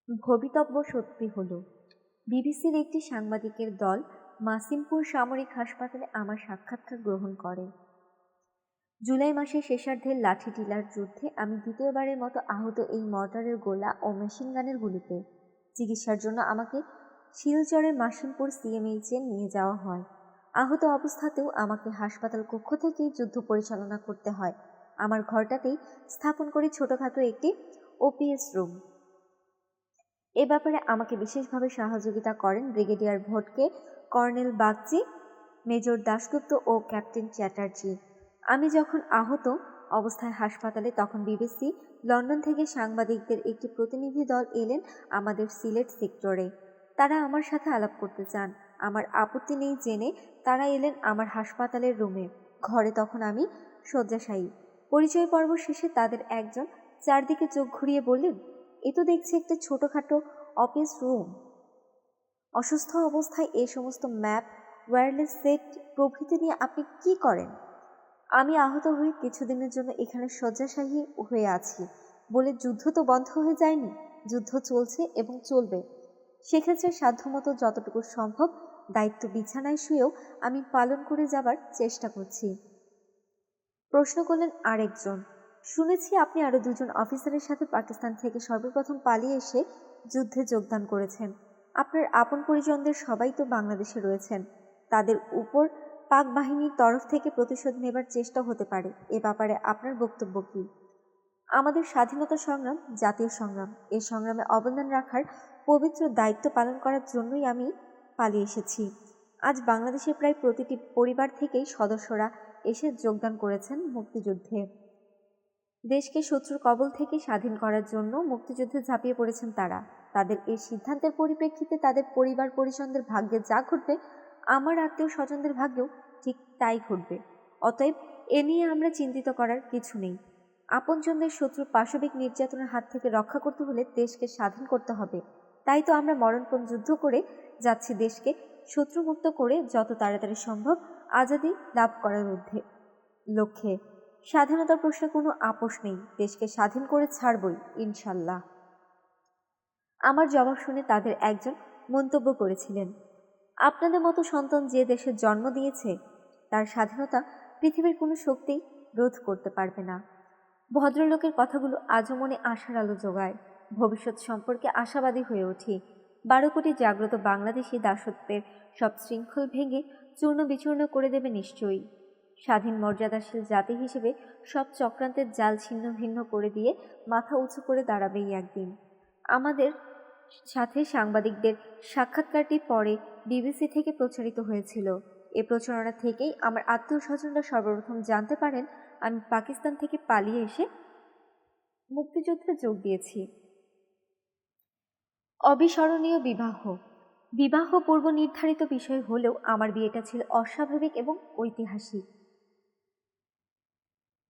ভবিতব্য সত্যি হলো। বিবিসির একটি সাংবাদিকের দল মাসিমপুর সামরিক হাসপাতালে আমার সাক্ষাৎকার গ্রহণ করে। জুলাই মাসের শেষার্ধের লাঠি টিলার যুদ্ধে আমি দ্বিতীয়বারের মতো আহত এই মর্টারের গোলা ও মেশিন গানের গুলিতে। চিকিৎসার জন্য আমাকে শিলচরের মাসিমপুর সিএমএইচে নিয়ে যাওয়া হয়। আহত অবস্থাতেও আমাকে হাসপাতাল কক্ষ থেকেই যুদ্ধ পরিচালনা করতে হয়। আমার ঘরটাতেই স্থাপন করি ছোটখাটো একটি ওপিএস রুম। এ ব্যাপারে আমাকে বিশেষভাবে সহযোগিতা করেন ব্রিগেডিয়ার ভটকে, কর্নেল বাগচি, মেজর দাশগুপ্ত ও ক্যাপ্টেন চ্যাটার্জি। আমি যখন আহত অবস্থায় হাসপাতালে, তখন বিবিসি লন্ডন থেকে সাংবাদিকদের একটি প্রতিনিধি দল এলেন আমাদের সিলেট সেক্টরে। তারা আমার সাথে আলাপ করতে চান। আমার আপত্তি নেই জেনে তারা এলেন আমার হাসপাতালের রুমে। ঘরে তখন আমি শয্যাশায়ী। পরিচয় পর্ব শেষে তাদের একজন চারদিকে চোখ ঘুরিয়ে বললেন, এ তো দেখছি একটা ছোটখাটো অফিস রুম। অসুস্থ অবস্থায় এই সমস্ত ম্যাপ, ওয়্যারলেস সেট প্রভৃতি নিয়ে আপনি কি করেন? আমি আহত হয়ে কিছুদিনের জন্য এখানে শয্যাশায়ী হয়ে আছি বলে যুদ্ধ তো বন্ধ হয়ে যায়নি। যুদ্ধ চলছে এবং চলবে। সেক্ষেত্রে সাধ্যমতো যতটুকু সম্ভব দায়িত্ব বিছানায় শুয়েও আমি পালন করে যাবার চেষ্টা করছি। প্রশ্ন করলেন আরেকজন, শুনেছি আপনি আরো দুজন অফিসারের সাথে পাকিস্তান থেকে সর্বপ্রথম পালিয়ে এসে যুদ্ধে যোগদান করেছেন। আপনার আপন পরিজনদের সবাই তো বাংলাদেশে রয়েছেন। তাদের উপর পাক বাহিনীর তরফ থেকে প্রতিশোধ নেবার চেষ্টা হতে পারে। এ ব্যাপারে আপনার বক্তব্য কি? আমাদের স্বাধীনতা সংগ্রাম জাতীয় সংগ্রাম। এই সংগ্রামে অবদান রাখার পবিত্র দায়িত্ব পালন করার জন্যই আমি পালিয়ে এসেছি। আজ বাংলাদেশের প্রায় প্রতিটি পরিবার থেকেই সদস্যরা এসে যোগদান করেছেন মুক্তিযুদ্ধে। দেশকে শত্রুর কবল থেকে স্বাধীন করার জন্য মুক্তিযুদ্ধে ঝাঁপিয়ে পড়েছেন তারা। তাদের এই সিদ্ধান্তের পরিপ্রেক্ষিতে তাদের পরিবার পরিজনদের ভাগ্যে যা ঘটবে, আমার আত্মীয় স্বজনদের ভাগ্যেও ঠিক তাই ঘটবে। অতএব এ নিয়ে আমরা চিন্তিত করার কিছু নেই। আপনজনদের শত্রুর পাশবিক নির্যাতনের হাত থেকে রক্ষা করতে হলে দেশকে স্বাধীন করতে হবে। তাই তো আমরা মরণপণ যুদ্ধ করে যাচ্ছি, দেশকে শত্রুমুক্ত করে যত তাড়াতাড়ি সম্ভব আজাদি লাভ করার লক্ষ্যে। স্বাধীনতার প্রশ্নে কোনো আপোষ নেই। দেশকে স্বাধীন করে ছাড়বই ইনশাল্লাহ। আমার জবাব শুনে তাদের একজন মন্তব্য করেছিলেন, আপনাদের মতো সন্তান যে দেশের জন্ম দিয়েছে তার স্বাধীনতা পৃথিবীর কোনো শক্তি রোধ করতে পারবে না। ভদ্রলোকের কথাগুলো আজও মনে আশার আলো জোগায়। ভবিষ্যৎ সম্পর্কে আশাবাদী হয়ে উঠি। 12 কোটি জাগ্রত বাংলাদেশি দাসত্বের সব শৃঙ্খল ভেঙে চূর্ণ বিচূর্ণ করে দেবে নিশ্চয়ই। স্বাধীন মর্যাদাশীল জাতি হিসেবে সব চক্রান্তের জাল ছিন্ন ভিন্ন করে দিয়ে মাথা উঁচু করে দাঁড়াবেই একদিন। আমাদের সাথে সাংবাদিকদের সাক্ষাৎকারটি পরে বিবিসি থেকে প্রচারিত হয়েছিল। এ প্রচারণা থেকেই আমার আত্মীয় স্বজনরা সর্বপ্রথম জানতে পারেন আমি পাকিস্তান থেকে পালিয়ে এসে মুক্তিযুদ্ধে যোগ দিয়েছি। অবিস্মরণীয় বিবাহ। বিবাহ পূর্ব নির্ধারিত বিষয় হলেও আমার বিয়েটা ছিল অস্বাভাবিক এবং ঐতিহাসিক।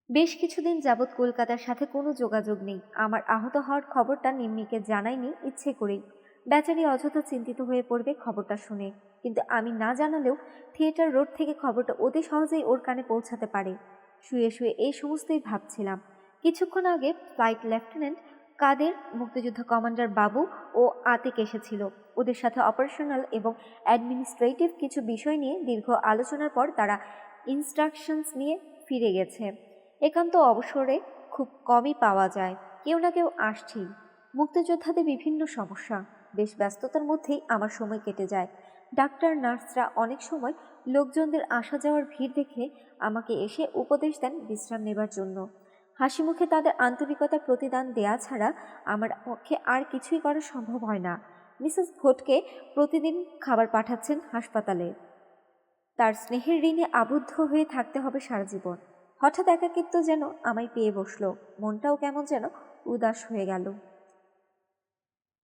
বেশ কিছুদিন যাবৎ কলকাতার সাথে কোনো যোগাযোগ নেই। আমার আহত হওয়ার খবরটা নিম্মিকে জানাইনি ইচ্ছে করেই। বেচারি অযথা চিন্তিত হয়ে পড়বে খবরটা শুনে। কিন্তু আমি না জানালেও থিয়েটার রোড থেকে খবরটা অতি সহজেই ওর কানে পৌঁছাতে পারে। শুয়ে শুয়ে এই সমস্তই ভাবছিলাম। কিছুক্ষণ আগে ফ্লাইট লেফটেন্যান্ট কাদের, মুক্তিযুদ্ধ কমান্ডার বাবু ও আতিক এসেছিল। ওদের সাথে অপারেশনাল এবং অ্যাডমিনিস্ট্রেটিভ কিছু বিষয় নিয়ে দীর্ঘ আলোচনার পর তারা ইনস্ট্রাকশনস নিয়ে ফিরে গেছে। একান্ত অবসরে খুব কমই পাওয়া যায়, কেউ না কেউ আসছেই। মুক্তিযোদ্ধাদের বিভিন্ন সমস্যা, বেশ ব্যস্ততার মধ্যেই আমার সময় কেটে যায়। ডাক্তার নার্সরা অনেক সময় লোকজনদের আসা যাওয়ার ভিড় দেখে আমাকে এসে উপদেশ দেন বিশ্রাম নেবার জন্য। হাসি মুখে তাদের আন্তরিকতার প্রতিদান দেয়া ছাড়া আমার পক্ষে আর কিছুই করা সম্ভব হয় না। মিসেস ভটকে প্রতিদিন খাবার পাঠাচ্ছেন হাসপাতালে। তার স্নেহের ঋণে আবদ্ধ হয়ে থাকতে হবে সারা জীবন। হঠাৎ একাকিত্ব যেন আমায় পেয়ে বসলো। মনটাও কেমন যেন উদাস হয়ে গেল।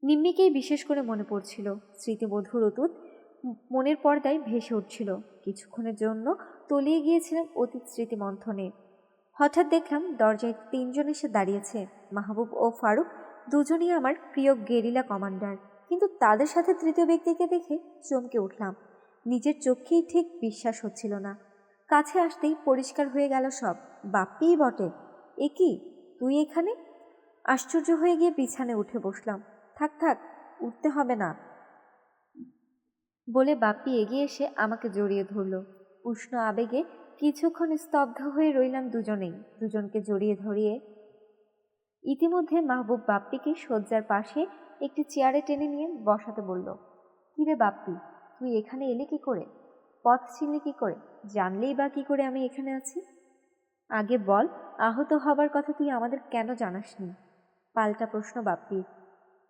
নিম্মিকেই বিশেষ করে মনে পড়ছিল। স্মৃতিমধুর অতীত মনের পর্দায় ভেসে উঠছিল। কিছুক্ষণের জন্য তলিয়ে গিয়েছিলাম অতীত স্মৃতি মন্থনে। হঠাৎ দেখলাম দরজায় 3 জন এসে দাঁড়িয়েছে। মাহবুব ও ফারুক, দুজনই আমার প্রিয় গেরিলা কমান্ডার। কিন্তু তাদের সাথে তৃতীয় ব্যক্তিকে দেখে চমকে উঠলাম। নিজের চোখকেই ঠিক বিশ্বাস হচ্ছিল না। কাছে আসতেই পরিষ্কার হয়ে গেল সব। বাপ্পিই বটে। এ কি, তুই এখানে? আশ্চর্য হয়ে গিয়ে বিছানে উঠে বসলাম। থাক থাক, উঠতে হবে না বলে বাপ্পি এগিয়ে এসে আমাকে জড়িয়ে ধরল। উষ্ণ আবেগে কিছুক্ষণ স্তব্ধ হয়ে রইলাম দুজনেই, দুজনকে জড়িয়ে ধরিয়ে। ইতিমধ্যে মাহবুব বাপ্পিকে শয্যার পাশে একটি চেয়ারে টেনে নিয়ে বসাতে বলল। কিরে বাপ্পি, তুই এখানে এলি কি করে? পথ চিনলি কি করে? জানলেই বা কি করে আমি এখানে আছি? আগে বল, আহত হবার কথা তুই আমাদের কেন জানাসনি? পাল্টা প্রশ্ন বাপ্পির।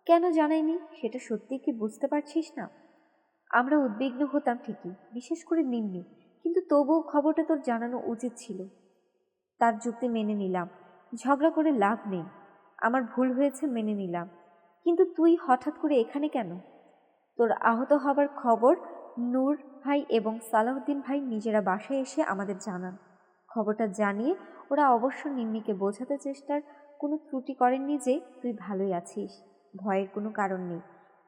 কেন জানাইনি সেটা সত্যি কি বুঝতে পারছিস না? আমরা উদ্বিগ্ন হতাম ঠিকই, বিশেষ করে নিম্নি, কিন্তু তবুও খবরটা তোর জানানো উচিত ছিল। তার যুক্তি মেনে নিলাম, ঝগড়া করে লাভ নেই, আমার ভুল হয়েছে মেনে নিলাম, কিন্তু তুই হঠাৎ করে এখানে কেন? তোর আহত হবার খবর নূর ভাই এবং সালাউদ্দিন ভাই নিজেরা বাসায় এসে আমাদের জানান। খবরটা জানিয়ে ওরা অবশ্য নিম্মিকে বোঝাতে চেষ্টার কোনো ত্রুটি করেননি যে তুই ভালোই আছিস, ভয়ের কোনো কারণ নেই,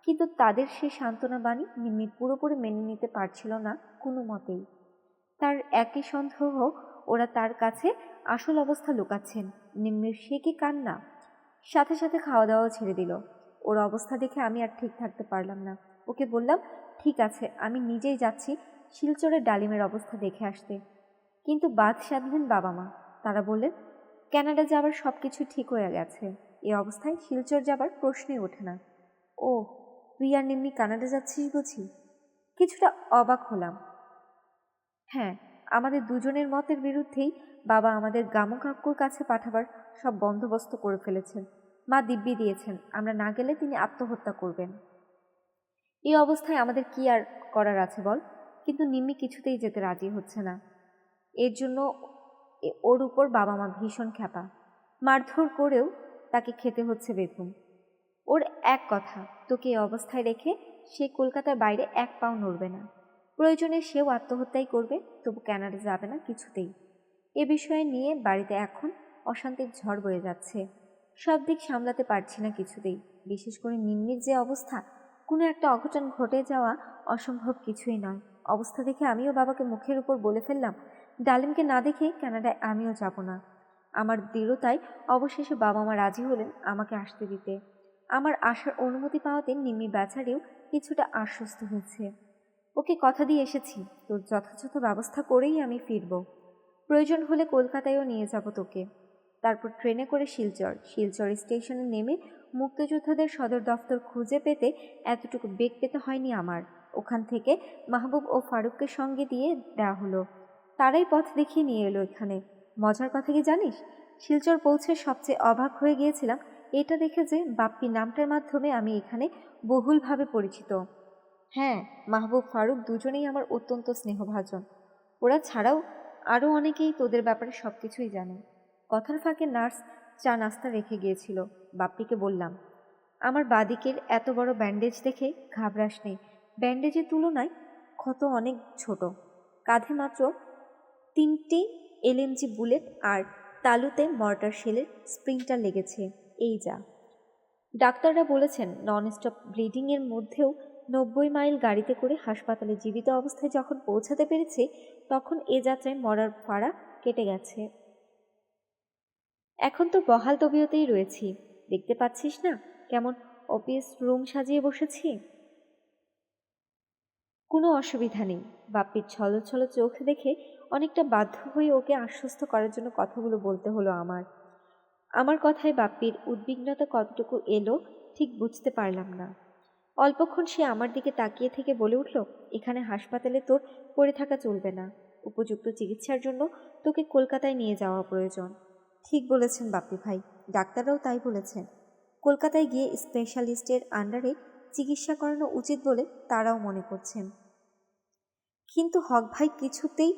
কিন্তু তাদের সে সান্ত্বনা বাণী নিম্মি পুরোপুরি মেনে নিতে পারছিল না কোনো মতেই। তার একই সন্দেহ, ওরা তার কাছে আসল অবস্থা লুকাচ্ছেন। নিম্মির সে কি কান্না! সাথে সাথে খাওয়া দাওয়াও ছেড়ে দিল। ওর অবস্থা দেখে আমি আর ঠিক থাকতে পারলাম না। ওকে বললাম, ঠিক আছে, আমি নিজেই যাচ্ছি শিলচরের ডালিমের অবস্থা দেখে আসতে। কিন্তু বাদ সাধলেন বাবা মা। তারা বললেন, কানাডা যাবার সব কিছু ঠিক হয়ে গেছে, এই অবস্থায় শিলচর যাবার প্রশ্নই ওঠে না। ও, তুই আর নিম্মি কানাডা যাচ্ছিস বুঝি? কিছুটা অবাক হলাম। হ্যাঁ, আমাদের দুজনের মতের বিরুদ্ধেই বাবা আমাদের গামু কাকুর কাছে পাঠাবার সব বন্দোবস্ত করে ফেলেছেন। মা দিব্যি দিয়েছেন আমরা না গেলে তিনি আত্মহত্যা করবেন। এই অবস্থায় আমাদের কি আর করার আছে বল? কিন্তু নিম্মি কিছুতেই যেতে রাজি হচ্ছে না। এর জন্য ওর উপর বাবা মা ভীষণ খ্যাপা, মারধর করেও তাকে খেতে হচ্ছে বেতন। ওর এক কথা, তোকে এই অবস্থায় রেখে সে কলকাতার বাইরে এক পাও নড়বে না। প্রয়োজনে সেও আত্মহত্যাই করবে, তবু কানাডা যাবে না কিছুতেই। এ বিষয়ে নিয়ে বাড়িতে এখন অশান্তির ঝড় বয়ে যাচ্ছে। সব দিক সামলাতে পারছি না কিছুতেই। বিশেষ করে নিম্মির যে অবস্থা, কোনো একটা অঘটন ঘটে যাওয়া অসম্ভব কিছুই নয়। অবস্থা দেখে আমিও বাবাকে মুখের উপর বলে ফেললাম, ডালিমকে না দেখে কানাডায় আমিও যাব না। আমার দৃঢ়তায় অবশেষে বাবা মা রাজি হলেন আমাকে আসতে দিতে। আমার আসার অনুমতি পাওয়াতে নিম্মি বেচারিও কিছুটা আশ্বস্ত হয়েছে। ওকে কথা দিয়ে এসেছি, তোর যথাযথ ব্যবস্থা করেই আমি ফিরব। প্রয়োজন হলে কলকাতায়ও নিয়ে যাব তোকে। তারপর ট্রেনে করে শিলচর স্টেশনে নেমে মুক্তিযোদ্ধাদের সদর দফতর খুঁজে পেতে এতটুকু বেগ পেতে হয়নি আমার। ওখান থেকে মাহবুব ও ফারুককে সঙ্গে দিয়ে দেওয়া হলো। তারাই পথ দেখিয়ে নিয়ে এলো এখানে। মজার কথা কি জানিস, শিলচর পৌঁছে সবচেয়ে অবাক হয়ে গিয়েছিলাম এটা দেখে যে বাপ্পি নামটার মাধ্যমে আমি এখানে বহুলভাবে পরিচিত। হ্যাঁ, মাহবুব ফারুক দুজনেই আমার অত্যন্ত স্নেহভাজন। ওরা ছাড়াও আরও অনেকেই তোদের ব্যাপারে সব কিছুই জানে। কথার ফাঁকে নার্স চা নাস্তা রেখে গিয়েছিল। বাপ্পিকে বললাম, আমার বাদিকের এত বড় ব্যান্ডেজ দেখে ঘাবড়াস নেই, ব্যান্ডেজের তুলনায় ক্ষত অনেক ছোট। কাঁধে মাত্র 3টি এলএমজি বুলেট আর তালুতে মর্টার শেলের স্প্রিংটার লেগেছে, এই যা। ডাক্তাররা বলেছেন নন স্টপ ব্লিডিংয়ের মধ্যেও 90 মাইল গাড়িতে করে হাসপাতালে জীবিত অবস্থায় যখন পৌঁছাতে পেরেছে, তখন এ যাত্রায় মরার ফাড়া কেটে গেছে। এখন তো বহাল তবিয়তেই রয়েছি, দেখতে পাচ্ছিস না কেমন অফিস রুম সাজিয়ে বসেছি। কোনো অসুবিধা নেই। বাপ্পির ছলছল চোখ দেখে অনেকটা বাধ্য হয়ে ওকে আশ্বস্ত করার জন্য কথাগুলো বলতে হলো আমার কথায় বাপ্পির উদ্বিগ্নতা কতটুকু এলো ঠিক বুঝতে পারলাম না। অল্পক্ষণ সে আমার দিকে তাকিয়ে থেকে বলে উঠল, এখানে হাসপাতালে তোর পড়ে থাকা চলবে না, উপযুক্ত চিকিৎসার জন্য তোকে কলকাতায় নিয়ে যাওয়া প্রয়োজন। ঠিক বলেছেন বাপ্পি ভাই, ডাক্তাররাও তাই বলেছেন। কলকাতায় গিয়ে স্পেশালিস্টের আন্ডারে চিকিৎসা করানো উচিত বলে তারাও মনে করছেন। কিন্তু হক ভাই কিছুতেই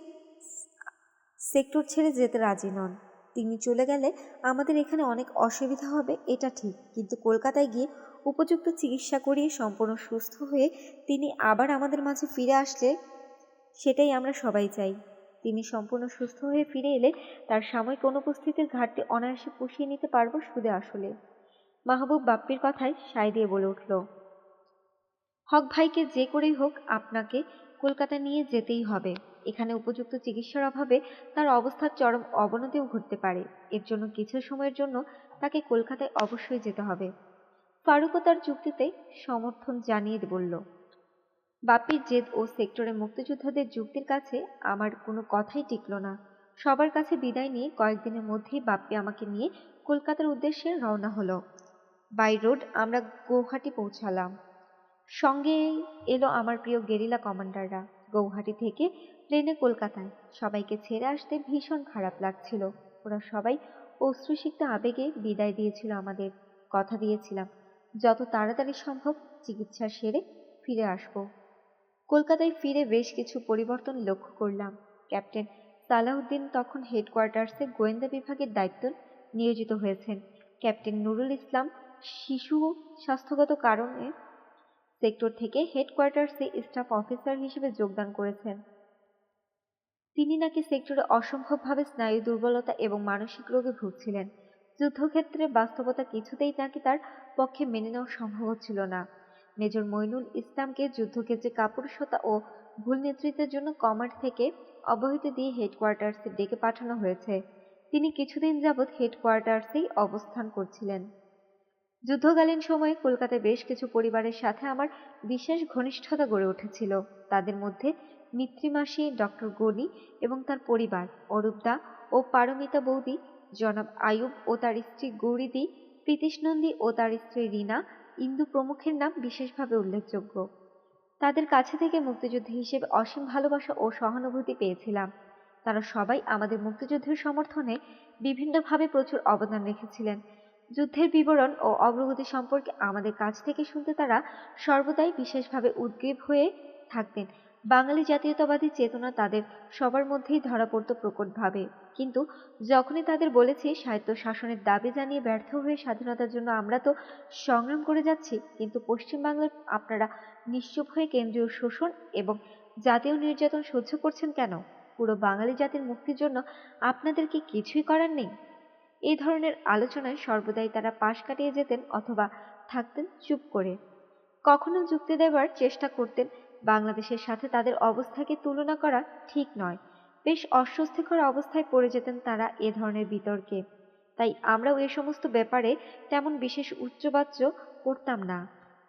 সেক্টর ছেড়ে যেতে রাজি নন। তিনি চলে গেলে আমাদের এখানে অনেক অসুবিধা হবে এটা ঠিক, কিন্তু কলকাতায় গিয়ে উপযুক্ত চিকিৎসা করিয়ে সম্পূর্ণ সুস্থ হয়ে তিনি আবার আমাদের মাঝে ফিরে আসলে সেটাই আমরা সবাই চাই। তিনি সম্পূর্ণ সুস্থ হয়ে ফিরে এলে তার সাময়িক অনুপস্থিতির ঘাটতি অনায়াসে পুষিয়ে নিতে পারবো সুদে আসলে। মাহবুব বাপ্পির কথায় সায় দিয়ে বলে উঠল, হক ভাইকে যে করেই হোক আপনাকে কলকাতা নিয়ে যেতেই হবে। এখানে উপযুক্ত চিকিৎসার অভাবে তার অবস্থার চরম অবনতিও ঘটতে পারে। এর জন্য কিছু সময়ের জন্য তাকে কলকাতায় অবশ্যই যেতে হবে। ফারুকও তার যুক্তিতে সমর্থন জানিয়ে বলল, বাপ্পির জেদ ও সেক্টরে মুক্তিযোদ্ধাদের যুক্তির কাছে আমার কোনো কথাই টিকল না। সবার কাছে বিদায় নিয়ে কয়েকদিনের মধ্যেই বাপ্পি আমাকে নিয়ে কলকাতার উদ্দেশ্যে রওনা হলো। বাই রোড আমরা গৌহাটি পৌঁছালাম। সঙ্গে এলো আমার প্রিয় গেরিলা কমান্ডাররা। গৌহাটি থেকে প্লেনে কলকাতায়। সবাইকে ছেড়ে আসতে ভীষণ খারাপ লাগছিল। ওরা সবাই অশ্রুসিক্ত আবেগে বিদায় দিয়েছিল আমাদের। কথা দিয়েছিলাম যত তাড়াতাড়ি সম্ভব চিকিৎসা সেরে ফিরে আসব। কলকাতায় ফিরে বেশ কিছু পরিবর্তন লক্ষ্য করলাম। ক্যাপ্টেন সালাউদ্দিন তখন হেডকোয়ার্টার্সে গোয়েন্দা বিভাগের দায়িত্ব নিয়োজিত হয়েছেন। ক্যাপ্টেন নুরুল ইসলাম শিশু স্বাস্থ্যগত কারণে সেক্টর থেকে হেডকোয়ার্টার্সে স্টাফ অফিসার হিসেবে যোগদান করেছেন। তিনি নাকি সেক্টরে অসম্ভবভাবে স্নায়ু দুর্বলতা এবং মানসিক রোগে ভুগছিলেন। যুদ্ধক্ষেত্রে বাস্তবতা কিছুতেই নাকি তার পক্ষে মেনে নেওয়া সম্ভব হচ্ছিল না। মেজর মইনুল ইসলামকে যুদ্ধক্ষেত্রে কাপুরুষতা ও ভুল নেতৃত্বের জন্য কমান্ড থেকে অব্যাহতি দিয়ে হেডকোয়ার্টার্সে ডেকে পাঠানো হয়েছে। তিনি কিছুদিন যাবৎ হেডকোয়ার্টার্সেই অবস্থান করছিলেন। যুদ্ধকালীন সময়ে কলকাতায় বেশ কিছু পরিবারের সাথে আমার বিশেষ ঘনিষ্ঠতা গড়ে উঠেছিল। তাদের মধ্যে মিত্রিমাসি, ডক্টর গনি এবং তার পরিবার, অরূপদা ও পারমিতা বৌদি, জনাব আয়ুব ও তার স্ত্রী গৌরীদি, প্রীতিশ নন্দী ও তার স্ত্রী রীনা, ইন্দু প্রমুখের নাম বিশেষভাবে উল্লেখযোগ্য। তাদের কাছে থেকে মুক্তিযুদ্ধ হিসেবে অসীম ভালোবাসা ও সহানুভূতি পেয়েছিলাম। তারা সবাই আমাদের মুক্তিযুদ্ধের সমর্থনে বিভিন্নভাবে প্রচুর অবদান রেখেছিলেন। যুদ্ধের বিবরণ ও অগ্রগতি সম্পর্কে আমাদের কাছ থেকে শুনতে তারা সর্বদাই বিশেষভাবে উদ্গ্রীব হয়ে থাকতেন। বাঙালি জাতীয়তাবাদী চেতনা তাদের সবার মধ্যেই ধরা পড়ত প্রকটভাবে। কিন্তু যখনই তাদের বলেছি সাহিত্য শাসনের দাবি জানিয়ে ব্যর্থ হয়ে স্বাধীনতার জন্য আমরা তো সংগ্রাম করে যাচ্ছি, কিন্তু পশ্চিমবাংলার আপনারা নিশ্চুপ হয়ে কেন্দ্রীয় শোষণ এবং জাতীয় নির্যাতন সহ্য করছেন কেন? পুরো বাঙালি জাতির মুক্তির জন্য আপনাদের কি কিছুই করার নেই? এই ধরনের আলোচনায় সর্বদাই তারা পাশ কাটিয়ে যেতেন অথবা থাকতেন চুপ করে। কখনো যুক্তি দেবার চেষ্টা করতেন বাংলাদেশের সাথে তাদের অবস্থাকে তুলনা করা ঠিক নয়। বেশ অস্বস্তিকর অবস্থায় পড়ে যেতেন তারা এ ধরনের বিতর্কে। তাই আমরাও এ সমস্ত ব্যাপারে তেমন বিশেষ উচ্চবাচ্য করতাম না।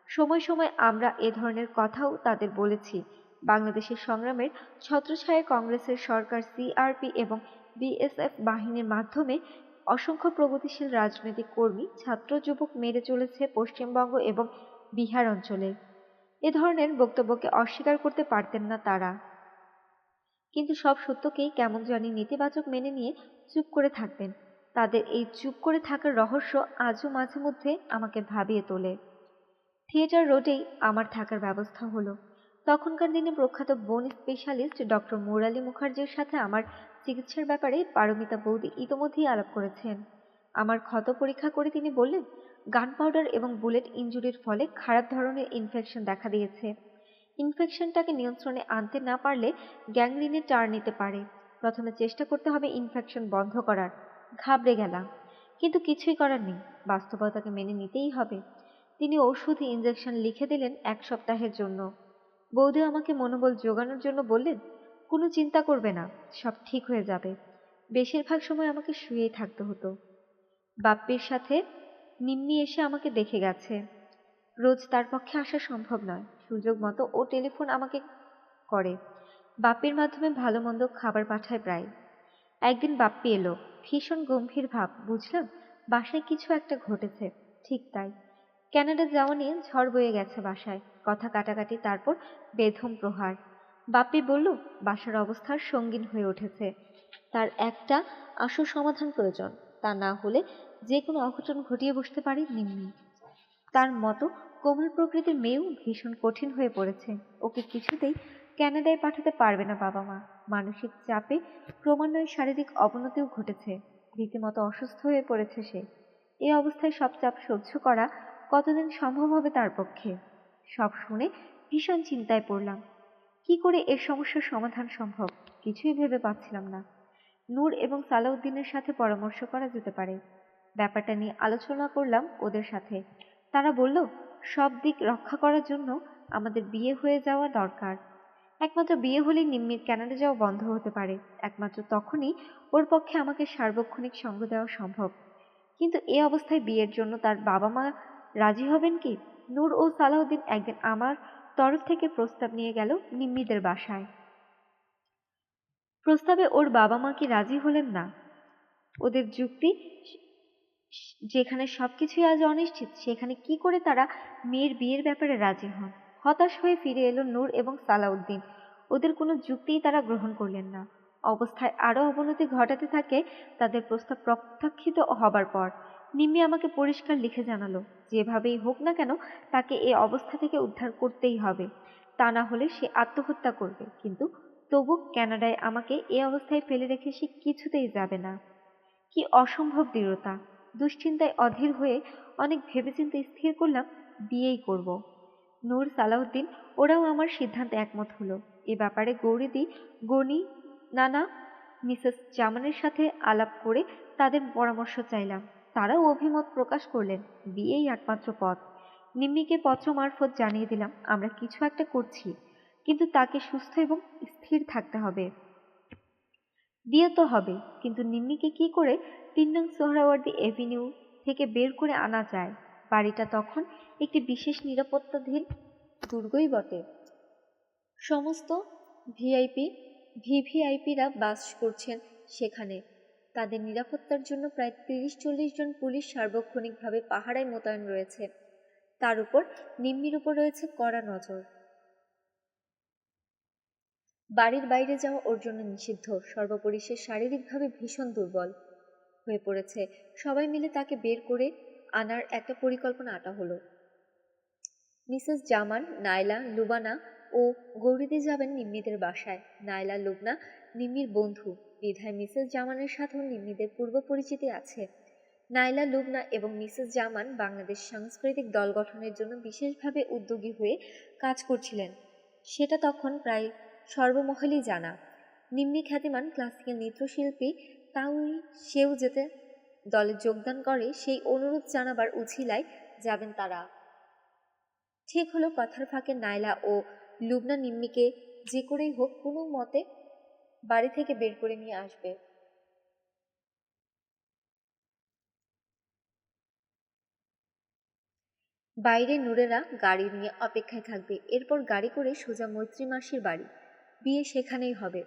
সময় সময় আমরা এ ধরনের কথাও তাদের বলেছি। বাংলাদেশের সংগ্রামের ছত্রছায়ায় কংগ্রেসের সরকার সিআরপি এবং বিএসএফ বাহিনীর মাধ্যমে অসংখ্য প্রগতিশীল রাজনৈতিক কর্মী, ছাত্র, যুবক মেরে চলেছে পশ্চিমবঙ্গ এবং বিহার অঞ্চলে। এ ধরনের বক্তব্যকে অস্বীকার করতে পারতেন না তারা। কিন্তু সব সত্যকেই কেমন জানি নেতিবাচক মেনে নিয়ে চুপ করে থাকতেন। তাদের এই চুপ করে থাকার রহস্য আজও মাঝে মধ্যে আমাকে ভাবিয়ে তোলে। থিয়েটার রোডেই আমার থাকার ব্যবস্থা হলো। তখনকার দিনে প্রখ্যাত বোন স্পেশালিস্ট ডক্টর মুরালী মুখার্জির সাথে আমার চিকিৎসার ব্যাপারে পারমিতা বৌদি ইতোমধ্যেই আলাপ করেছেন। আমার ক্ষত পরীক্ষা করে তিনি বললেন, গান পাউডার এবং বুলেট ইনজুরির ফলে খারাপ ধরনের ইনফেকশন দেখা দিয়েছে। ইনফেকশনটাকে নিয়ন্ত্রণে আনতে না পারলে গ্যাংগ্রিনের টার্ন নিতে পারে। প্রথমে চেষ্টা করতে হবে ইনফেকশন বন্ধ করার। ঘাবড়ে গেলাম, কিন্তু কিছুই করার নেই, বাস্তবতাকে মেনে নিতেই হবে। তিনি ওষুধ ইনজেকশন লিখে দিলেন 1 সপ্তাহের জন্য। বৌদি আমাকে মনোবল জোগানোর জন্য বললেন, কোনো চিন্তা করবে না, সব ঠিক হয়ে যাবে। বেশিরভাগ সময় আমাকে শুয়েই থাকতে হতো। বাপ্পির সাথে নিম্মি এসে আমাকে দেখে গেছে। রোজ তার পক্ষে আসা সম্ভব নয়। সুযোগ মতো ও টেলিফোন আমাকে করে। বাপ্পির মাধ্যমে ভালো মন্দ খাবার পাঠায় প্রায়। একদিন বাপ্পি এলো, ভীষণ গম্ভীর ভাব। বুঝলাম বাসায় কিছু একটা ঘটেছে। ঠিক তাই, ক্যানাডা যাওয়া নিয়ে ঝড় বয়ে গেছে বাসায়। কথা কাটাকাটি, তারপর বেধম প্রহার। বাপ্পি বলল বাসার অবস্থা সঙ্গীন হয়ে উঠেছে, তার একটা আশু সমাধান প্রয়োজন। তা না হলে যে কোনো অঘটন ঘটিয়ে বসতে পারে নিম্নি। তার মতো কোমল প্রকৃতির মেয়েও ভীষণ কঠিন হয়ে পড়েছে। ওকে কিছুতেই ক্যানাডায় পাঠাতে পারবে না বাবা মা। মানসিক চাপে ক্রমান্বয়ে শারীরিক অবনতিও ঘটেছে। রীতিমতো অসুস্থ হয়ে পড়েছে সে। এই অবস্থায় সব চাপ সহ্য করা কতদিন সম্ভব হবে তার পক্ষে? সব শুনে ভীষণ চিন্তায় পড়লাম। কি করে এর সমস্যার সমাধান সম্ভব কিছুই ভেবে পাচ্ছিলাম না। নূর এবং সালাউদ্দিনের সাথে পরামর্শ করা যেতে পারে। ব্যাপারটা নিয়ে আলোচনা করলাম ওদের সাথে। তারা বলল, সব দিক রক্ষা করার জন্য আমাদের বিয়ে হয়ে যাওয়া দরকার। একমাত্র বিয়ে হলেই নিম্মির ক্যানাডা যাওয়া বন্ধ হতে পারে। একমাত্র তখনই ওর পক্ষে আমাকে সার্বক্ষণিক সঙ্গ দেওয়া সম্ভব। কিন্তু এ অবস্থায় বিয়ের জন্য তার বাবা মা রাজি হবেন কি? নূর ও সালাউদ্দিন একদিন আমার তরফ থেকে প্রস্তাব নিয়ে গেল নিম্মিদের বাসায়। প্রস্তাবে ওর বাবা মা কি রাজি হলেন না? ওদের যুক্তি, যেখানে সবকিছুই আজ অনিশ্চিত সেখানে কি করে তারা মেয়ের বিয়ের ব্যাপারে রাজি হন? হতাশ হয়ে ফিরে এলো নূর এবং সালাউদ্দিন। ওদের কোনো যুক্তিই তারা গ্রহণ করলেন না। অবস্থায় আরো অবনতি ঘটাতে থাকে তাদের প্রস্তাব প্রত্যাখ্যিত হবার পর। নিম্মি আমাকে পরিষ্কার লিখে জানালো, যেভাবেই হোক না কেন তাকে এ অবস্থা থেকে উদ্ধার করতেই হবে, তা না হলে সে আত্মহত্যা করবে। কিন্তু তবু কানাডায় আমাকে এ অবস্থায় ফেলে রেখে সে কিছুতেই যাবে না। কি অসম্ভব দৃঢ়তা! দুশ্চিন্তায় অধীর হয়ে অনেক ভেবেচিন্তে স্থির করলাম বিয়েই করব। নূর, সালাউদ্দিন ওরাও আমার সিদ্ধান্তে একমত হলো। এ ব্যাপারে গৌরীদি, গনি, নানা, মিসেস জামানের সাথে আলাপ করে তাদের পরামর্শ চাইলাম। তারাও অভিমত প্রকাশ করলেন বিয়েই একমাত্র পথ। নিম্মিকে পত্র মারফত জানিয়ে দিলাম আমরা কিছু একটা করছি, কিন্তু তাকে সুস্থ এবং স্থির থাকতে হবে। বিয়ে তো হবে, কিন্তু নিম্মিকে কি করে ৩ নং সোহরাওয়ার্দী এভিনিউ থেকে বের করে আনা যায়? বাড়িটা তখন একটি বিশেষ নিরাপত্তাধীন দুর্গই বটে। সমস্ত ভিআইপি, ভিভিআইপিরা বাস করছেন সেখানে। তাদের নিরাপত্তার জন্য প্রায় ৩০-৪০ জন পুলিশ সার্বক্ষণিকভাবে পাহারায় মোতায়েন রয়েছে। তার উপর নিম্মির উপর রয়েছে কড়া নজর। বাড়ির বাইরে যাওয়া ওর জন্য নিষিদ্ধ। সর্বোপরি সে শারীরিকভাবে ভীষণ দুর্বল হয়ে পড়েছে। সবাই মিলে তাকে বের করে আনার একটা পরিকল্পনা আঁটা হলো। মিসেস জামান, নায়লা, লুবানা ও গৌরীদি যাবেন নিম্মিদের বাসায়। নায়লা, লুবনা নিম্মির বন্ধু বিধায় মিসেস জামানের সাথেও নিম্মিদের পূর্ব পরিচিতি আছে। নায়লা, লুবনা এবং মিসেস জামান বাংলাদেশ সাংস্কৃতিক দল গঠনের জন্য বিশেষভাবে উদ্যোগী হয়ে কাজ করছিলেন, সেটা তখন প্রায় সর্বমহলেই জানা। নিম্মি খ্যাতিমান ক্লাসিক্যাল নৃত্যশিল্পী, তাই সেও যেতে দলে যোগদান করে সেই অনুরোধ জানাবার উছিলায় যাবেন তারা। ঠিক হলো কথার ফাঁকে নায়লা ও লুবনা নিম্মিকে যে করেই হোক কোনো মতে বাড়ি থেকে বের করে নিয়ে আসবে। বাইরে নূরেরা গাড়ি নিয়ে অপেক্ষায় থাকবে। এরপর গাড়ি করে সোজা মৈত্রী মাসির বাড়ি। বিয়ে সেখানেই হবে।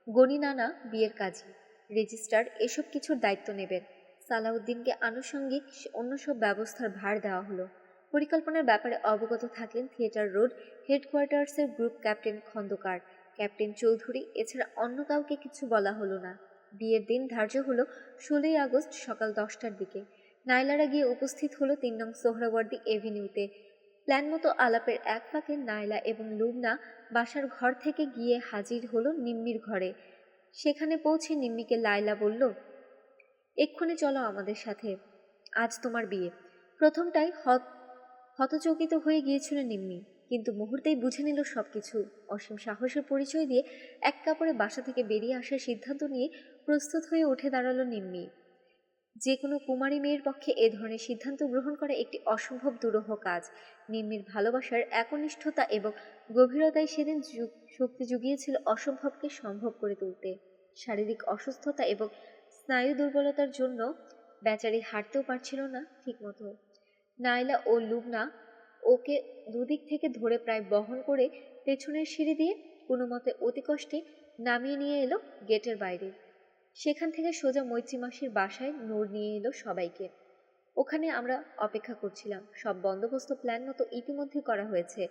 গনি নানা বিয়ের কাজী, রেজিস্ট্রার এসব কিছুর দায়িত্ব নেবেন। সালাউদ্দিনকে আনুষঙ্গিক অন্য সব ব্যবস্থার ভার দেওয়া হলো। পরিকল্পনার ব্যাপারে অবগত থাকলেন থিয়েটার রোড হেডকোয়ার্টার্সের group captain Khandakar, captain Chowdhury. এছাড়া অন্য কাউকে কিছু বলা হলো না। বিয়ের দিন ধার্য হলো ১৬ই আগস্ট সকাল ১০টার দিকে। নায়লারা গিয়ে উপস্থিত হলো ৩ নং সোহরাওয়ার্দী এভিনিউতে। প্ল্যান মতো আলাপের এক ফাঁকে নায়লা এবং লুবনা বাসার ঘর থেকে গিয়ে হাজির হলো নিম্মির ঘরে। সেখানে পৌঁছে নিম্মিকে লায়লা বলল, এক্ষুনি চলো আমাদের সাথে, আজ তোমার বিয়ে। প্রথমটাই হতচকিত হয়ে গিয়েছিল নিম্মি, কিন্তু মুহূর্তেই বুঝে নিল সবকিছু। অসীম সাহসের পরিচয় দিয়ে এক কাপড়ে বাসা থেকে বেরিয়ে আসার সিদ্ধান্ত নিয়ে প্রস্তুত হয়ে উঠে দাঁড়ালো নিম্মি। যে কোনো কুমারী মেয়ের পক্ষে এ ধরনের সিদ্ধান্ত গ্রহণ করা একটি অসম্ভব দুরূহ কাজ। নিম্মির ভালোবাসার একনিষ্ঠতা এবং গভীরতায় সেদিন শক্তি জুগিয়েছিল অসম্ভবকে সম্ভব করে তুলতে। শারীরিক অসুস্থতা এবং স্নায়ু দুর্বলতার জন্য বেচারি হাঁটতেও পারছিল না ঠিকমতো। নায়লা ও লুবনা ওকে দুদিক থেকে ধরে প্রায় বহন করে পেছনের সিঁড়ি দিয়ে কোনো মতে অতি কষ্টে নামিয়ে নিয়ে এলো গেটের বাইরে। সেখান থেকে সোজা মৈত্রী মাসির বাসায় নূর নিয়ে এলো সবাইকে। ওখানে আমরা অপেক্ষা করছিলাম। সব বন্দোবস্ত প্ল্যান মতো ইতিমধ্যে করা হয়েছে।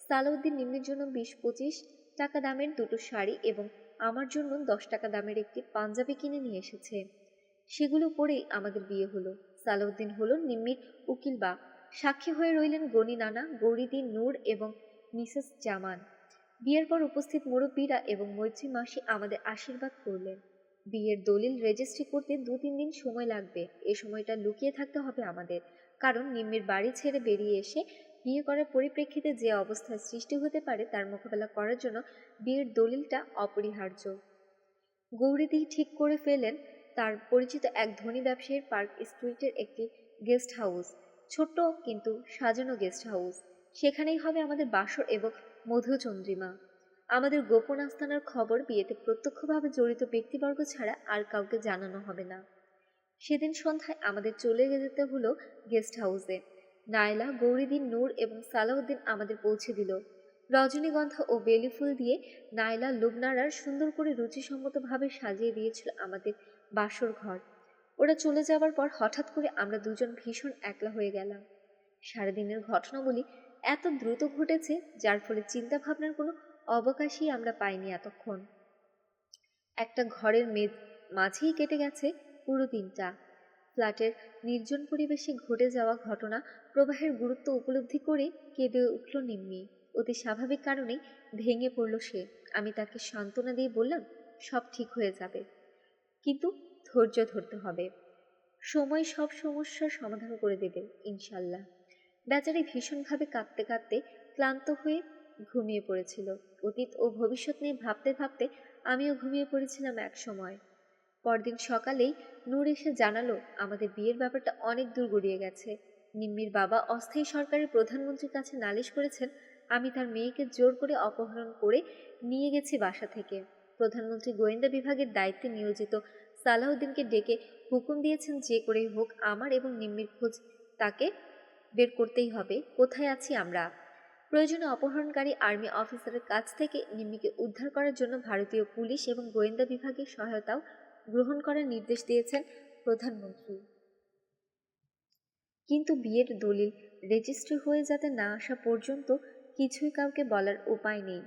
সালাউদ্দিন নিম্মির জন্য ২০-২৫ টাকা দামের দুটো শাড়ি এবং আমার জন্য ১০ টাকা দামের একটি পাঞ্জাবি কিনে নিয়ে এসেছে। সেগুলো পরেই আমাদের বিয়ে হলো। সালাউদ্দিন হলো নিম্মির উকিল বা সাক্ষী হয়ে রইলেন গনি নানা, গৌরীদি, নূর এবং মিসেস জামান। বিয়ের পর উপস্থিত মুরব্বীরা এবং মৈত্রী মাসি আমাদের আশীর্বাদ করলেন। বিয়ের দলিল রেজিস্ট্রি করতে ২-৩ দিন সময় লাগবে। এ সময়টা লুকিয়ে থাকতে হবে আমাদের, কারণ নিম্মির বাড়ি ছেড়ে বেরিয়ে এসে বিয়ে করার পরিপ্রেক্ষিতে যে অবস্থার সৃষ্টি হতে পারে তার মোকাবেলা করার জন্য বিয়ের দলিলটা অপরিহার্য। গৌরীদি ঠিক করে ফেলেন তার পরিচিত এক ধনী ব্যবসায়ীর পার্ক স্ট্রিটের একটি গেস্ট হাউস, ছোট্ট কিন্তু সাজানো গেস্ট হাউস। সেখানেই হবে আমাদের বাসর এবং মধুচন্দ্রিমা। আমাদের গোপন আস্তানার খবর বিয়েতে প্রত্যক্ষভাবে জড়িত ব্যক্তিবর্গ ছাড়া আর কাউকে জানানো হবে না। সেদিন সন্ধ্যায় আমাদের চলে যেতে হলো গেস্ট হাউসে। নায়লা, গৌরীদিন, নূর এবং সালাউদ্দিন আমাদের পৌঁছে দিল। রজনীগন্ধা ও বেলি ফুল দিয়ে নায়লা লুবনারার সুন্দর করে রুচিসম্মতভাবে সাজিয়ে দিয়েছিল আমাদের বাসর ঘর। ওরা চলে যাবার পর হঠাৎ করে আমরা দুজন ভীষণ একলা হয়ে গেলাম। সারাদিনের ঘটনাবলী এত দ্রুত ঘটেছে যার ফলে চিন্তা ভাবনার কোনো অবকাশই আমরা পাইনি এতক্ষণ। একটা ঘরের মাঝেই কেটে গেছে পুরো দিনটা। ফ্ল্যাটের নির্জন পরিবেশে ঘটে যাওয়া ঘটনা প্রবাহের গুরুত্ব উপলব্ধি করে কেঁদে উঠল নিম্মি। অতি স্বাভাবিক কারণেই ভেঙে পড়ল সে। আমি তাকে সান্ত্বনা দিয়ে বললাম, সব ঠিক হয়ে যাবে, কিন্তু ধৈর্য ধরতে হবে। সময় সব সমস্যার সমাধান করে দেবে ইনশাল্লাহ। বেচারি ভীষণভাবে কাঁদতে কাঁদতে ক্লান্ত হয়ে ঘুমিয়ে পড়েছিল। অতীত ও ভবিষ্যৎ নিয়ে ভাবতে ভাবতে আমিও ঘুমিয়ে পড়েছিলাম এক সময়। পরদিন সকালেই নূর এসে জানালো আমাদের বিয়ের ব্যাপারটা অনেক দূর গড়িয়ে গেছে। নিম্মির বাবা অস্থায়ী সরকারের প্রধানমন্ত্রীর কাছে নালিশ করেছেন আমি তার মেয়েকে জোর করে অপহরণ করে নিয়ে গেছি বাসা থেকে। প্রধানমন্ত্রী গোয়েন্দা বিভাগের দায়িত্বে নিয়োজিত সালাউদ্দিনকে ডেকে হুকুম দিয়েছেন যে করেই হোক আমার এবং নিম্মির খোঁজ তাকে বের করতেই হবে। কোথায় আছি আমরা? প্রয়োজনে অপহরণকারী আর্মি অফিসারের কাছ থেকে নিম্মিকে উদ্ধার করার জন্য ভারতীয় পুলিশ এবং গোয়েন্দা বিভাগের সহায়তাও গ্রহণ করার নির্দেশ দিয়েছেন প্রধানমন্ত্রী। কিন্তু বিয়ের দলিল রেজিস্ট্রি হয়ে যাতে না আসা পর্যন্ত কিছুই কাউকে বলার উপায় নেই।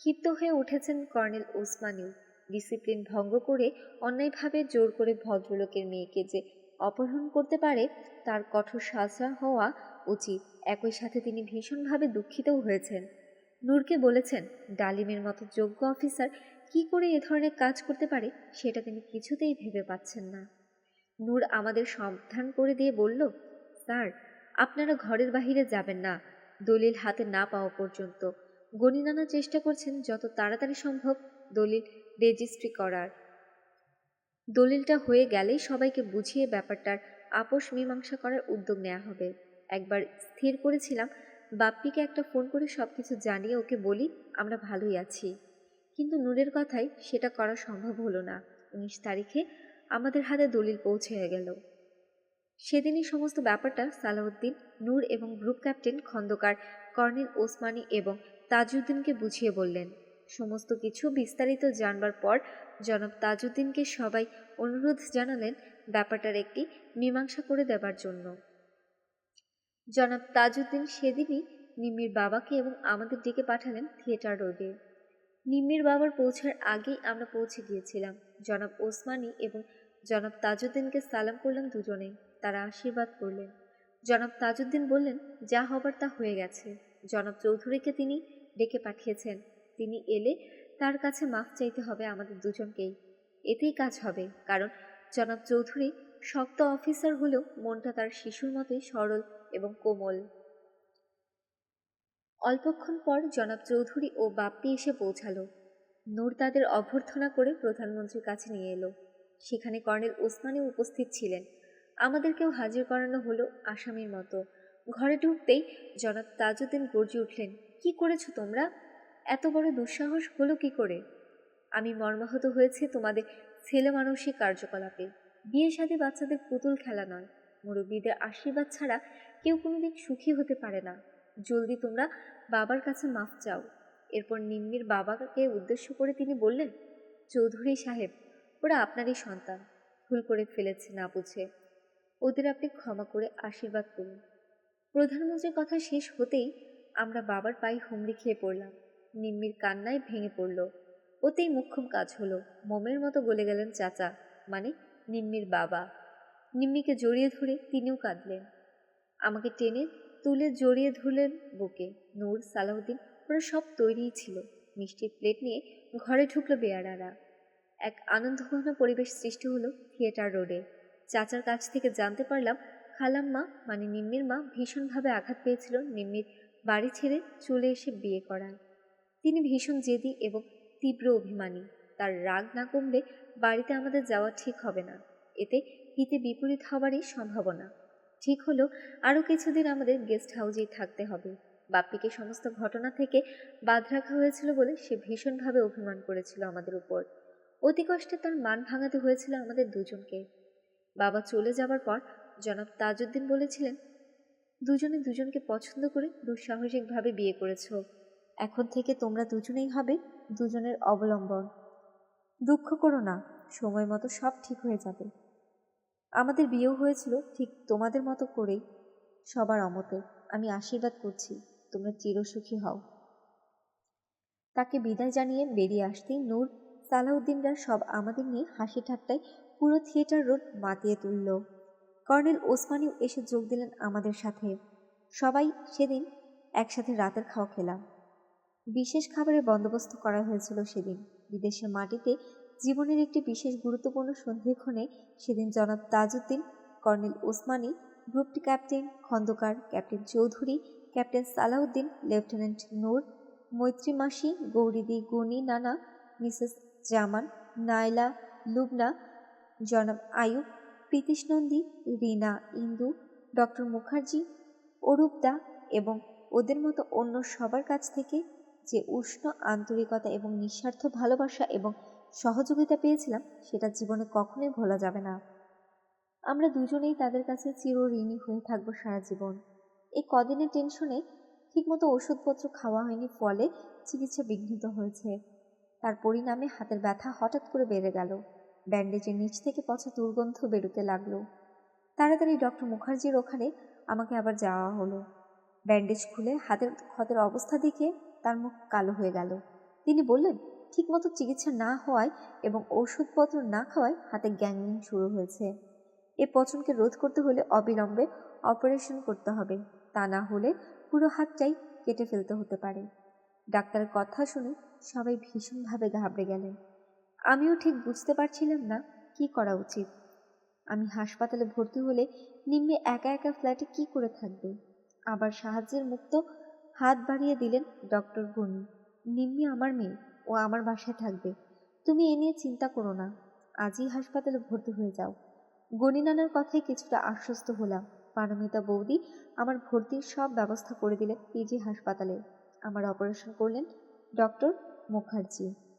ক্ষিপ্ত হয়ে উঠেছেন কর্নেল ওসমানীও। ডিসিপ্লিন ভঙ্গ করে অন্যায়ভাবে জোর করে ভদ্রলোকের মেয়েকে যে অপহরণ করতে পারে তার কঠোর সাজা হওয়া উচিত। একই সাথে তিনি ভীষণভাবে দুঃখিতও হয়েছেন। নূরকে বলেছেন ডালিমের মতো যোগ্য অফিসার কি করে এ ধরনের কাজ করতে পারে সেটা তিনি কিছুতেই ভেবে পাচ্ছেন না। নূর আমাদের সাবধান করে দিয়ে বলল, স্যার, আপনারা ঘরের বাহিরে যাবেন না দলিল হাতে না পাওয়া পর্যন্ত। গণি নানা চেষ্টা করছেন যত তাড়াতাড়ি সম্ভব দলিল রেজিস্ট্রি করার। দলিলটা হয়ে গেলেই সবাইকে বুঝিয়ে ব্যাপারটার আপোষ মীমাংসা করার উদ্যোগ নেওয়া হবে। একবার স্থির করেছিলাম বাপ্পিকে একটা ফোন করে সবকিছু জানিয়ে ওকে বলি আমরা ভালোই আছি, কিন্তু নূরের কথায় সেটা করা সম্ভব হলো না। 19 তারিখে আমাদের হাতে দলিল পৌঁছে গেল। সেদিনই সমস্ত ব্যাপারটা সালাউদ্দিন, নূর এবং group captain Khandaker colonel Osmani এবং তাজউদ্দিনকে বুঝিয়ে বললেন। সমস্ত কিছু বিস্তারিত জানবার পর জনাব তাজউদ্দিনকে সবাই অনুরোধ জানালেন ব্যাপারটার একটি মীমাংসা করে দেবার জন্য। জনাব তাজউদ্দিন সেদিনই নিম্মির বাবাকে এবং আমাদের ডেকে পাঠালেন থিয়েটার রোডে। নিম্মির বাবার পৌঁছার আগেই আমরা পৌঁছে গিয়েছিলাম। জনাব ওসমানী এবং জনাব তাজউদ্দিনকে সালাম করলাম দুজনে। তারা আশীর্বাদ করলেন। জনাব তাজউদ্দিন বললেন, যা হবার তা হয়ে গেছে। জনাব চৌধুরীকে তিনি ডেকে পাঠিয়েছেন। তিনি এলে তার কাছে মাফ চাইতে হবে আমাদের দুজনকেই। এতেই কাজ হবে, কারণ জনাব চৌধুরী শক্ত অফিসার হলেও মনটা তার শিশুর মতোই সরল এবং কোমল। অল্পক্ষণ পর জনাব চৌধুরী ও বাপ্পি এসে পৌঁছালো। নূর তাদের অভ্যর্থনা করে প্রধানমন্ত্রীর কাছে নিয়ে এলো। সেখানে কর্নেল ওসমানী উপস্থিত ছিলেন। আমাদেরকেও হাজির করানো হলো আসামির মতো। ঘরে ঢুকতেই জনাব তাজউদ্দিন গর্জে উঠলেন, কি করেছো তোমরা? এত বড় দুঃসাহস হলো কি করে? আমি মর্মাহত হয়েছি তোমাদের ছেলে মানুষই কার্যকলাপে। বিয়ে শাদী বাচ্চাদের পুতুল খেলা নয়। মুরব্বীদের আশীর্বাদ ছাড়া কেউ কোনোদিন সুখী হতে পারে না। জলদি তোমরা বাবার কাছে মাফ চাও। এরপর নিম্মির বাবাকে উদ্দেশ্য করে তিনি বললেন, চৌধুরী সাহেব, ওরা আপনারই সন্তান, ভুল করে ফেলেছে না বুঝে। ওদের আপনি ক্ষমা করে আশীর্বাদ করুন। প্রধানমন্ত্রীর কথা শেষ হতেই আমরা বাবার পায়ে হুমড়ি খেয়ে পড়লাম। নিম্মির কান্নায় ভেঙে পড়ল। ওতেই মুখ্যম কাজ হলো। মোমের মতো গলে গেলেন চাচা, মানে নিম্মির বাবা। নিম্মিকে জড়িয়ে ধরে তিনিও কাঁদলেন। আমাকে টেনে তুলে জড়িয়ে ধরলেন বুকে। নূর, সালাউদ্দিন, ওরা সব তৈরিই ছিল। মিষ্টির প্লেট নিয়ে ঘরে ঢুকলো বেয়ারারা। এক আনন্দঘন পরিবেশ সৃষ্টি হলো থিয়েটার রোডে। চাচার কাছ থেকে জানতে পারলাম খালাম্মা মানে নিম্মির মা ভীষণভাবে আঘাত পেয়েছিল নিম্মির বাড়ি ছেড়ে চলে এসে বিয়ে করায়। তিনি ভীষণ জেদি এবং তীব্র অভিমানী। তার রাগ না কমলে বাড়িতে আমাদের যাওয়া ঠিক হবে না। এতে হিতে বিপরীত হবারই সম্ভাবনা। ঠিক হলো আরও কিছুদিন আমাদের গেস্ট হাউসেই থাকতে হবে। বাপ্পিকে সমস্ত ঘটনা থেকে বাদ রাখা হয়েছিল বলে সে ভীষণভাবে অভিমান করেছিল আমাদের উপর। অতি কষ্টে তার মান ভাঙাতে হয়েছিল আমাদের দুজনকে। বাবা চলে যাবার পর জনাব তাজউদ্দিন বলেছিলেন, দুজনে দুজনকে পছন্দ করে দুঃসাহসিকভাবে বিয়ে করেছ। এখন থেকে তোমরা দুজনেই হবে দুজনের অবলম্বন। দুঃখ করো না, সময় মতো সব ঠিক হয়ে যাবে। আমাদের বিয়েও হয়েছিল ঠিক তোমাদের মতো করেই, সবার অমতে। আমি আশীর্বাদ করছি তোমরা চিরসুখী হও। তাকে বিদায় জানিয়ে বেরিয়ে আসতেই নূর, সালাউদ্দিনরা সব আমাদের নিয়ে হাসি ঠাট্টায় পুরো থিয়েটার রোড মাতিয়ে তুলল। কর্নেল ওসমানীও এসে যোগ দিলেন আমাদের সাথে। সবাই সেদিন একসাথে রাতের খাওয়া খেলাম। বিশেষ খাবারের বন্দোবস্ত করা হয়েছিল সেদিন। বিদেশের মাটিতে জীবনের একটি বিশেষ গুরুত্বপূর্ণ সন্ধিক্ষণে সেদিন জনাব তাজউদ্দিন, কর্নেল ওসমানী, গ্রুপটি captain Khandakar, captain Chowdhury, captain Salahuddin, lieutenant Noor, Maitri মাসি, গৌরীদি, গনি নানা, মিসেস জামান, নাইলা, লুবনা, জনাব আয়ুব, প্রীতিশ নন্দী, রিনা, ইন্দু, ডক্টর মুখার্জি, অরূপদা এবং ওদের মতো অন্য সবার কাছ থেকে যে উষ্ণ আন্তরিকতা এবং নিঃস্বার্থ ভালোবাসা এবং সহযোগিতা পেয়েছিলাম সেটা জীবনে কখনোই ভোলা যাবে না। আমরা দুজনেই তাদের কাছে চিরঋণী হয়ে থাকবো সারা জীবন। এই কদিনের টেনশনে ঠিকমতো ওষুধপত্র খাওয়া হয়নি, ফলে চিকিৎসা বিঘ্নিত হয়েছে। তার পরিণামে হাতের ব্যথা হঠাৎ করে বেড়ে গেল। ব্যান্ডেজের নিচ থেকে পচা দুর্গন্ধ বেরোতে লাগলো। তাড়াতাড়ি ডক্টর মুখার্জির ওখানে আমাকে আবার যাওয়া হলো। ব্যান্ডেজ খুলে হাতের ক্ষতের অবস্থা দেখে তার মুখ কালো হয়ে গেল। তিনি বললেন, ঠিকমতো চিকিৎসা না হওয়ায় এবং ওষুধপত্র না খাওয়ায় হাতে গ্যাংগ্রিন শুরু হয়েছে। এ পচনকে রোধ করতে হলে অবিলম্বে অপারেশন করতে হবে, তা না হলে পুরো হাতটাই কেটে ফেলতে হতে পারে। ডাক্তারের কথা শুনে সবাই ভীষণভাবে ঘাবড়ে গেলেন। আমিও ঠিক বুঝতে পারছিলাম না কি করা উচিত। আমি হাসপাতালে ভর্তি হলে নিম্মি একা একা ফ্ল্যাটে কি করে থাকবে? আবার সাহায্যের মুক্ত হাত বাড়িয়ে দিলেন ডক্টর গনি। নিম্মি আমার মেয়ে, ও আমার বাসায় থাকবে। তুমি এ নিয়ে চিন্তা করো না, আজই হাসপাতালে ভর্তি হয়ে যাও। গনি নানার কথায় কিছুটা আশ্বস্ত হলাম। পারমিতা বৌদি আমার ভর্তির সব ব্যবস্থা করে দিলেন পিজি হাসপাতালে। আমার অপারেশন করলেন ডক্টর মুখার্জি।